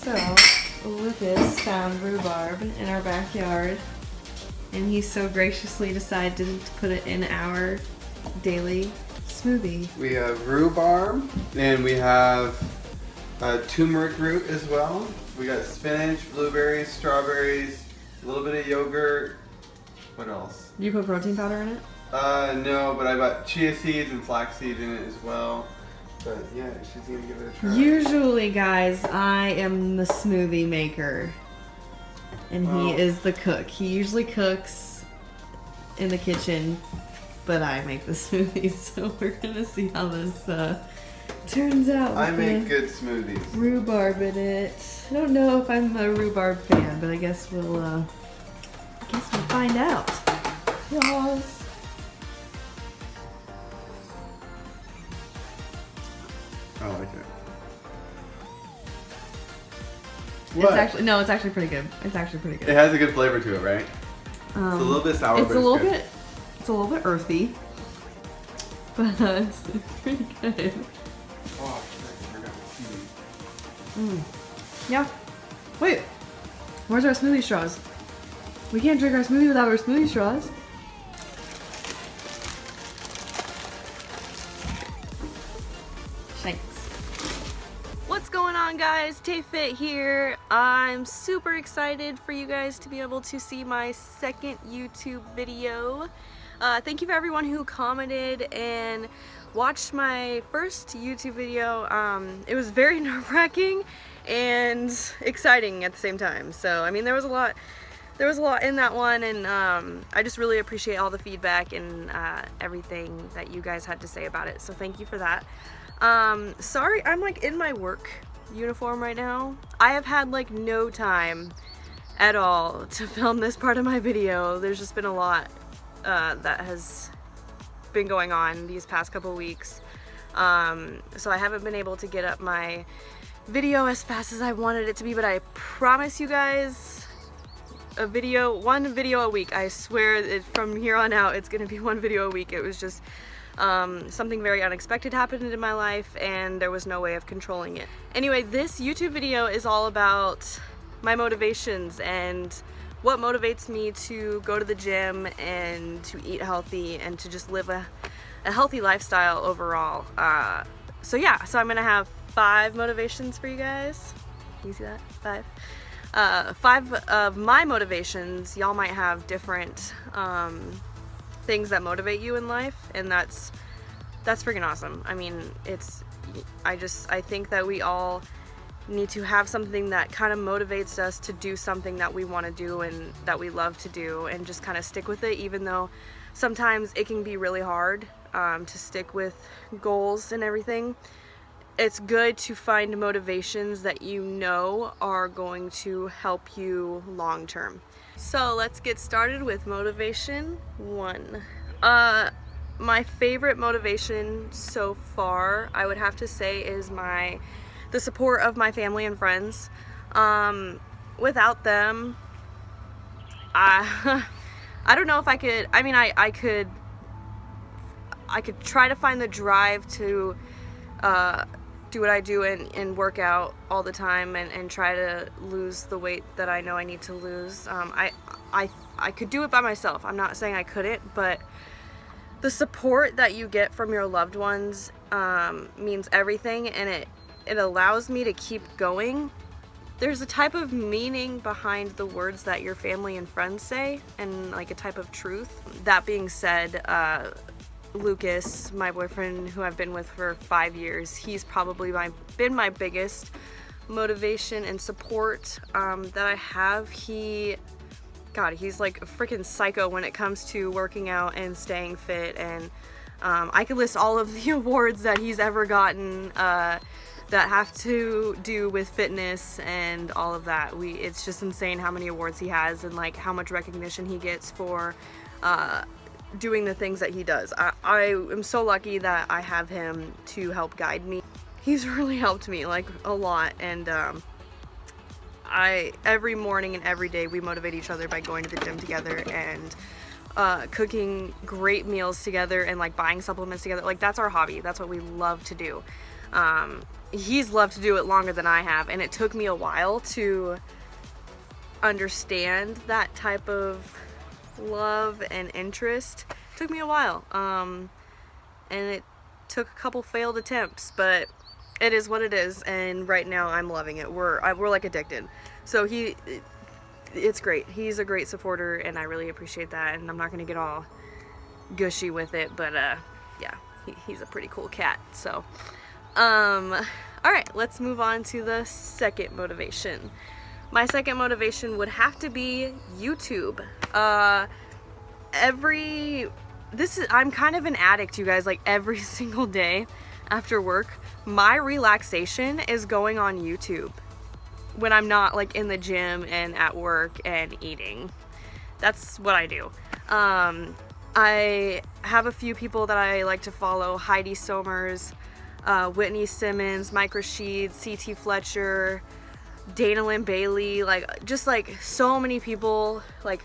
So, Lucas found rhubarb in our backyard, and he so graciously decided to put it in our daily smoothie. We have rhubarb, and we have turmeric root as well. We got spinach, blueberries, strawberries, a little bit of yogurt. What else? You put protein powder in it? No, but I got chia seeds and flax seeds in it as well. But yeah, she's gonna give it a try. Usually, guys, I am the smoothie maker, and he is the cook. He usually cooks in the kitchen, but I make the smoothies, so we're gonna see how this turns out. I make good smoothies. Rhubarb in it. I don't know if I'm a rhubarb fan, but I guess we'll find out. Yes. I like it. What? It's actually pretty good. It's actually pretty good. It has a good flavor to it, right? It's a little bit sour, it's a little bit earthy, but it's pretty good. Oh, I forgot the tea. Yeah. Wait. Where's our smoothie straws? We can't drink our smoothie without our smoothie straws. Thanks. What's going on, guys? TayFit here. I'm super excited for you guys to be able to see my second YouTube video. Thank you for everyone who commented and watched my first YouTube video. It was very nerve-wracking and exciting at the same time. So, I mean, there was a lot in that one, and I just really appreciate all the feedback and everything that you guys had to say about it. So thank you for that. Sorry, I'm like in my work uniform right now. I have had like no time at all to film this part of my video. There's just been a lot that has been going on these past couple weeks. So I haven't been able to get up my video as fast as I wanted it to be, but I promise you guys one video a week. I swear from here on out it's gonna be one video a week. It was just something very unexpected happened in my life, and there was no way of controlling it. Anyway, this YouTube video is all about my motivations and what motivates me to go to the gym and to eat healthy and to just live a healthy lifestyle overall. So yeah, so I'm gonna have 5 motivations for you guys. Can you see that? 5. 5 of my motivations. Y'all might have different things that motivate you in life, and that's freaking awesome. I mean, I think that we all need to have something that kind of motivates us to do something that we want to do and that we love to do, and just kind of stick with it, even though sometimes it can be really hard to stick with goals and everything. It's good to find motivations that you know are going to help you long term. So let's get started with motivation 1. My favorite motivation so far, I would have to say, is the support of my family and friends. Without them, I don't know if I could. I mean, I could try to find the drive to do what I do and work out all the time and try to lose the weight that I know I need to lose. I could do it by myself. I'm not saying I couldn't, but the support that you get from your loved ones means everything, and it allows me to keep going. There's a type of meaning behind the words that your family and friends say, and like a type of truth. That being said, Lucas, my boyfriend, who I've been with for 5 years, he's probably been my biggest motivation and support that I have. He's like a freaking psycho when it comes to working out and staying fit, and I could list all of the awards that he's ever gotten that have to do with fitness and all of that. It's just insane how many awards he has and like how much recognition he gets for doing the things that he does. I am so lucky that I have him to help guide me. He's really helped me like a lot, and every morning and every day we motivate each other by going to the gym together and cooking great meals together and like buying supplements together. Like, that's our hobby. That's what we love to do. he's loved to do it longer than I have, and it took me a while to understand that type of love and interest. It took me a while, and it took a couple failed attempts, but it is what it is, and right now I'm loving it. We're like addicted. So it's great. He's a great supporter, and I really appreciate that, and I'm not gonna get all gushy with it, but yeah, he's a pretty cool cat. So alright, let's move on to the second motivation. My second motivation would have to be YouTube. I'm kind of an addict, you guys. Like, every single day after work, my relaxation is going on YouTube when I'm not like in the gym and at work and eating. That's what I do. I have a few people that I like to follow: Heidi Somers, Whitney Simmons, Mike Rashid, CT Fletcher, Dana Lynn Bailey, like, just like so many people, like,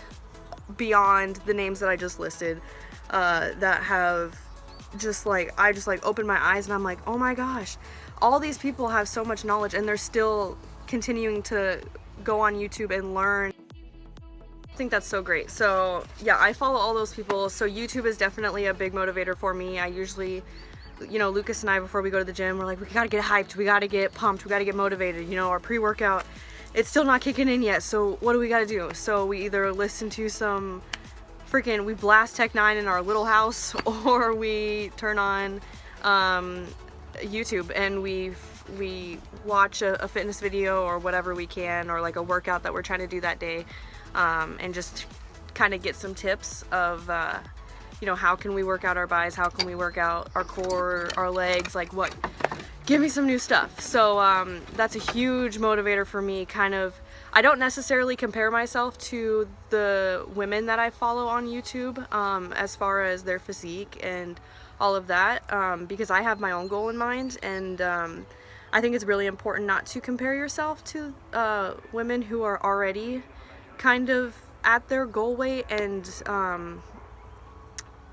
beyond the names that I just listed, that have just like, I just like opened my eyes and I'm like, oh my gosh, all these people have so much knowledge and they're still continuing to go on YouTube and learn. I think that's so great. So yeah, I follow all those people. So YouTube is definitely a big motivator for me. I usually, you know, Lucas and I, before we go to the gym, we're like, we gotta get hyped, we gotta get pumped, we gotta get motivated. You know, our pre-workout, it's still not kicking in yet, so what do we gotta do? So we either listen to some we blast Tech 9 in our little house, or we turn on YouTube and we watch a fitness video or whatever we can, or like a workout that we're trying to do that day, and just kind of get some tips of you know, how can we work out our buys, how can we work out our core, our legs, like what, give me some new stuff. So that's a huge motivator for me. Kind of, I don't necessarily compare myself to the women that I follow on YouTube as far as their physique and all of that, because I have my own goal in mind, and I think it's really important not to compare yourself to women who are already kind of at their goal weight and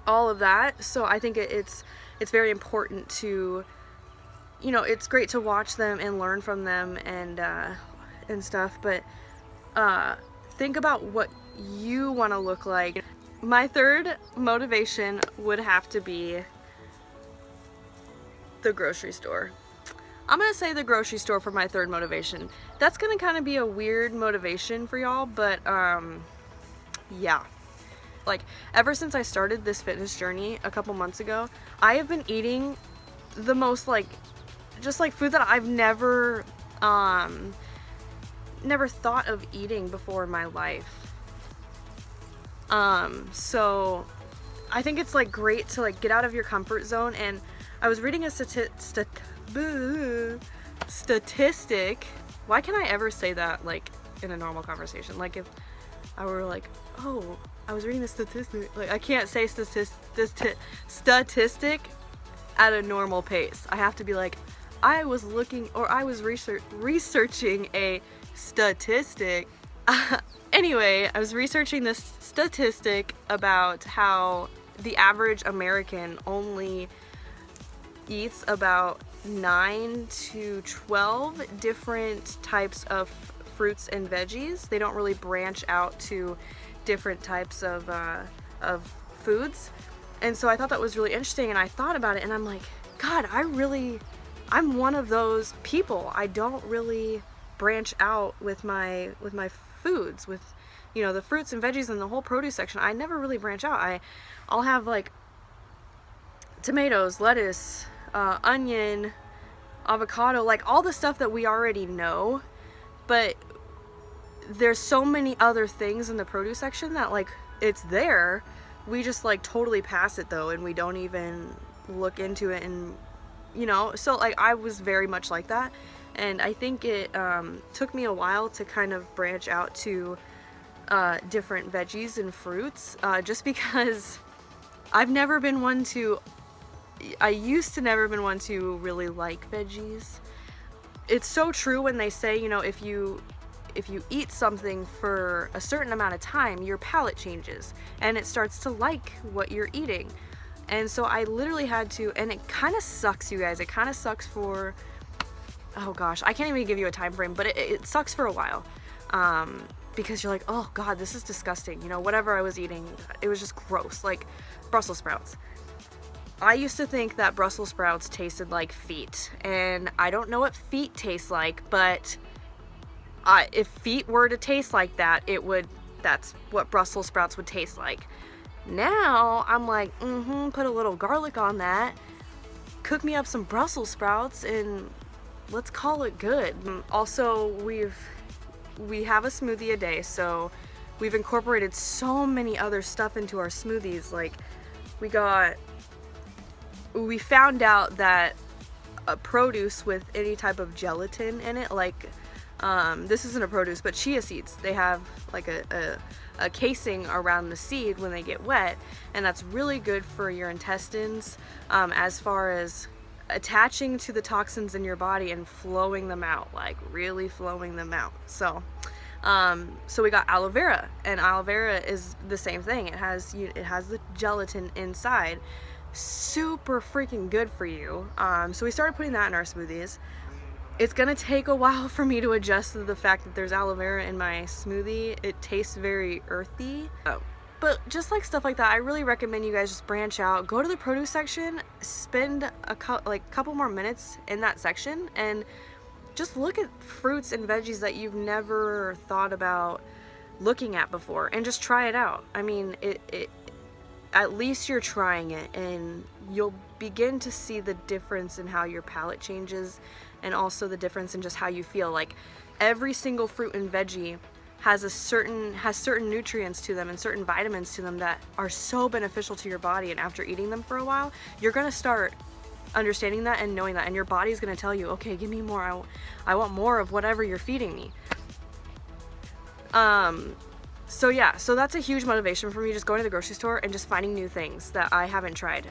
all of that. So I think it's very important to, you know, it's great to watch them and learn from them and stuff, but think about what you want to look like. My third motivation would have to be the grocery store. I'm gonna say the grocery store for my third motivation. That's gonna kind of be a weird motivation for y'all, but yeah. Like, ever since I started this fitness journey a couple months ago, I have been eating the most, like, just like food that I've never thought of eating before in my life. So I think it's like great to like get out of your comfort zone. And I was reading a statistic. Why can I ever say that like in a normal conversation? Like, if I were like, oh, I was reading a statistic, like, I can't say statistic at a normal pace. I have to be like, I was looking, or I was researching a statistic. Anyway, I was researching this statistic about how the average American only eats about 9 to 12 different types of fruits and veggies. They don't really branch out to different types of foods. And so I thought that was really interesting, and I thought about it, and I'm like, God, I'm one of those people. I don't really branch out with my foods, with, you know, the fruits and veggies and the whole produce section. I never really branch out. I'll have like tomatoes, lettuce, onion, avocado, like all the stuff that we already know, but there's so many other things in the produce section that, like, it's there, we just like totally pass it though, and we don't even look into it. And, you know, so like I was very much like that, and I think it took me a while to kind of branch out to different veggies and fruits, just because I used to never been one to really like veggies. It's so true when they say, you know, if you eat something for a certain amount of time, your palate changes and it starts to like what you're eating. And so I literally had to, and it kind of sucks, you guys. It kind of sucks for oh gosh, I can't even give you a time frame, but it sucks for a while. Because you're like, oh god, this is disgusting. You know, whatever I was eating, it was just gross. Like Brussels sprouts. I used to think that Brussels sprouts tasted like feet, and I don't know what feet taste like, but if feet were to taste like that, that's what Brussels sprouts would taste like. Now I'm like, put a little garlic on that, cook me up some Brussels sprouts, and let's call it good. Also, we have a smoothie a day, so we've incorporated so many other stuff into our smoothies. Like we found out that a produce with any type of gelatin in it, like this isn't a produce, but chia seeds, they have like a casing around the seed when they get wet, and that's really good for your intestines, as far as attaching to the toxins in your body and flowing them out, like really flowing them out. So we got aloe vera, and aloe vera is the same thing. It has the gelatin inside, super freaking good for you. So we started putting that in our smoothies. It's gonna take a while for me to adjust to the fact that there's aloe vera in my smoothie. It tastes very earthy. But just like stuff like that, I really recommend you guys just branch out, go to the produce section, spend a couple more minutes in that section, and just look at fruits and veggies that you've never thought about looking at before, and just try it out. I mean, at least you're trying it, and you'll begin to see the difference in how your palate changes, and also the difference in just how you feel. Like every single fruit and veggie has certain nutrients to them and certain vitamins to them that are so beneficial to your body, and after eating them for a while, you're gonna start understanding that and knowing that, and your body's gonna tell you, okay, give me more, I want more of whatever you're feeding me. So yeah, so that's a huge motivation for me, just going to the grocery store and just finding new things that I haven't tried.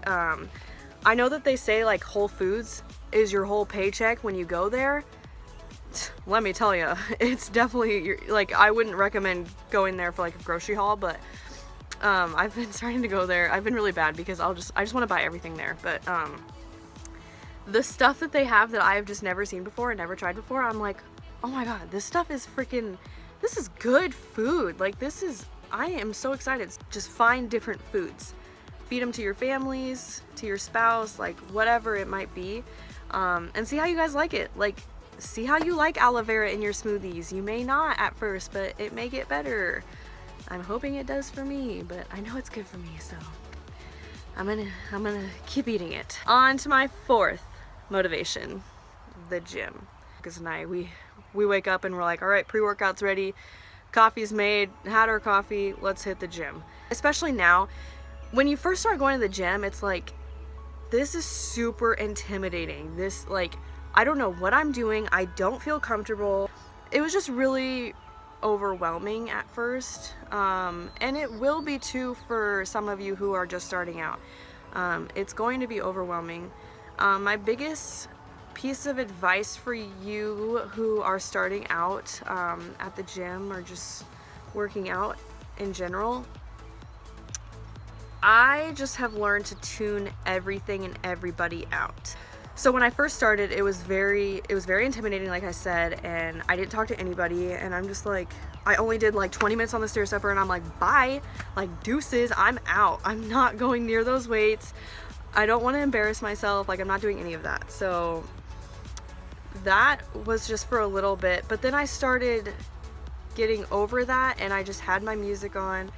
I know that they say like Whole Foods is your whole paycheck when you go there. Let me tell you, it's definitely, like, I wouldn't recommend going there for like a grocery haul, but I've been starting to go there. I've been really bad because I just want to buy everything there, but the stuff that they have that I have just never seen before and never tried before, I'm like, oh my god, this stuff is freaking, this is good food. Like, I am so excited. Just find different foods, feed them to your families, to your spouse, like whatever it might be, and see how you guys like it. Like, see how you like aloe vera in your smoothies. You may not at first, but it may get better. I'm hoping it does for me, but I know it's good for me, so I'm gonna keep eating it. On to my fourth motivation, the gym. Because tonight we wake up and we're like, all right, pre-workout's ready, coffee's made, had our coffee, let's hit the gym. Especially now, when you first start going to the gym, it's like, this is super intimidating. This, like, I don't know what I'm doing. I don't feel comfortable. It was just really overwhelming at first, and it will be too for some of you who are just starting out. It's going to be overwhelming. My biggest piece of advice for you who are starting out at the gym or just working out in general, I just have learned to tune everything and everybody out. So when I first started, it was very intimidating, like I said, and I didn't talk to anybody, and I'm just like, I only did like 20 minutes on the stair stepper, and I'm like, bye, like deuces, I'm out. I'm not going near those weights. I don't want to embarrass myself. Like, I'm not doing any of that. So that was just for a little bit, but then I started getting over that, and I just had my music on,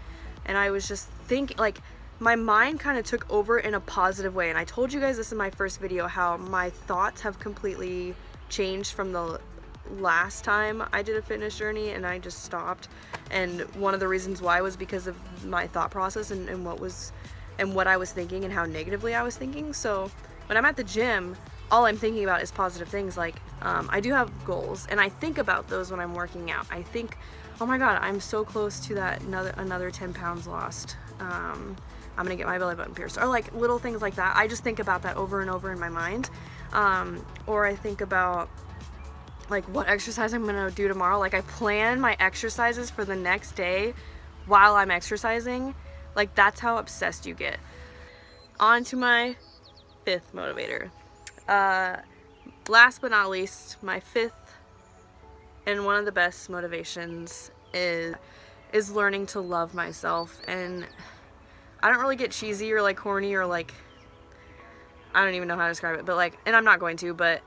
and I was just thinking, like, my mind kind of took over in a positive way. And I told you guys this in my first video, how my thoughts have completely changed from the last time I did a fitness journey and I just stopped. And one of the reasons why was because of my thought process and what I was thinking and how negatively I was thinking. So when I'm at the gym, all I'm thinking about is positive things. Like, I do have goals, and I think about those when I'm working out. I think, oh my god, I'm so close to that another 10 pounds lost. I'm gonna get my belly button pierced, or like little things like that. I just think about that over and over in my mind. Or I think about like what exercise I'm gonna do tomorrow. Like, I plan my exercises for the next day while I'm exercising. Like, that's how obsessed you get. On to my fifth motivator. last but not least, my fifth and one of the best motivations is learning to love myself. And I don't really get cheesy or like corny or like, I don't even know how to describe it, but like, and I'm not going to, but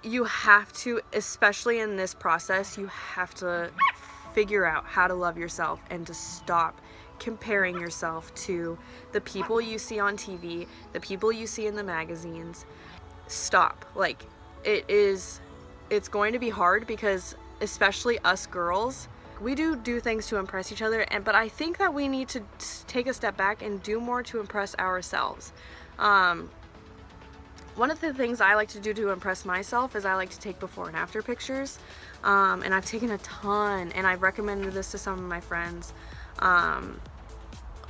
you have to, especially in this process, you have to figure out how to love yourself and to stop comparing yourself to the people you see on TV, the people you see in the magazines. Stop. Like, it's going to be hard because especially us girls, we do things to impress each other, but I think that we need to take a step back and do more to impress ourselves. One of the things I like to do to impress myself is I like to take before and after pictures, and I've taken a ton, and I've recommended this to some of my friends.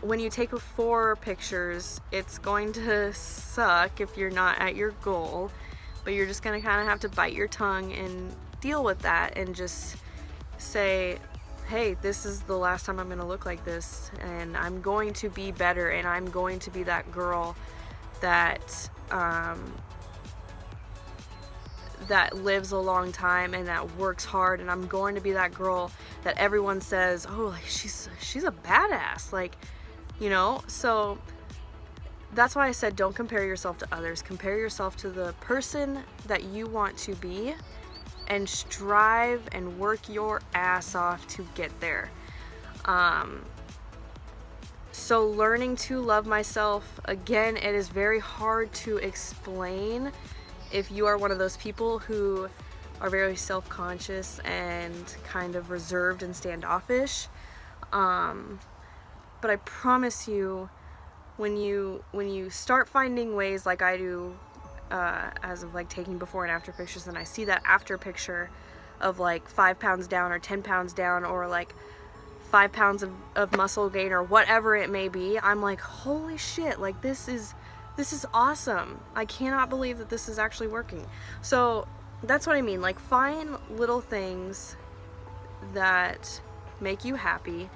When you take before pictures, it's going to suck if you're not at your goal, but you're just going to kind of have to bite your tongue and deal with that and just say, hey, this is the last time I'm going to look like this, and I'm going to be better, and I'm going to be that girl that that lives a long time and that works hard, and I'm going to be that girl that everyone says, oh, like she's a badass, like, you know. So that's why I said don't compare yourself to others. Compare yourself to the person that you want to be and strive and work your ass off to get there. So learning to love myself, again, it is very hard to explain if you are one of those people who are very self-conscious and kind of reserved and standoffish. But I promise you, when you start finding ways like I do, as of like taking before and after pictures, and I see that after picture of like 5 pounds down or 10 pounds down or like 5 pounds of muscle gain or whatever it may be, I'm like, holy shit, like this is awesome. I cannot believe that this is actually working. So that's what I mean, like find little things that make you happy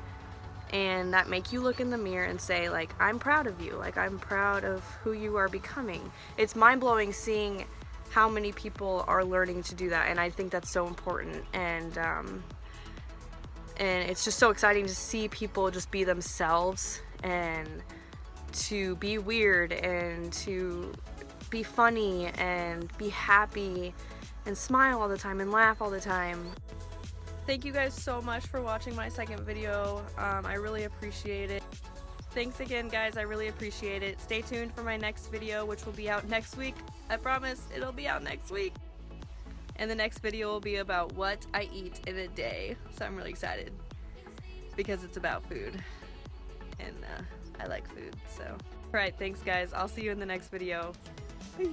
and that make you look in the mirror and say, like, I'm proud of you, like I'm proud of who you are becoming. It's mind-blowing seeing how many people are learning to do that, and I think that's so important. And it's just so exciting to see people just be themselves and to be weird and to be funny and be happy and smile all the time and laugh all the time. Thank you guys so much for watching my second video. I really appreciate it. Thanks again, guys. I really appreciate it. Stay tuned for my next video, which will be out next week. I promise it'll be out next week. And the next video will be about what I eat in a day. So I'm really excited because it's about food. And I like food, so. Alright, thanks guys. I'll see you in the next video. Peace.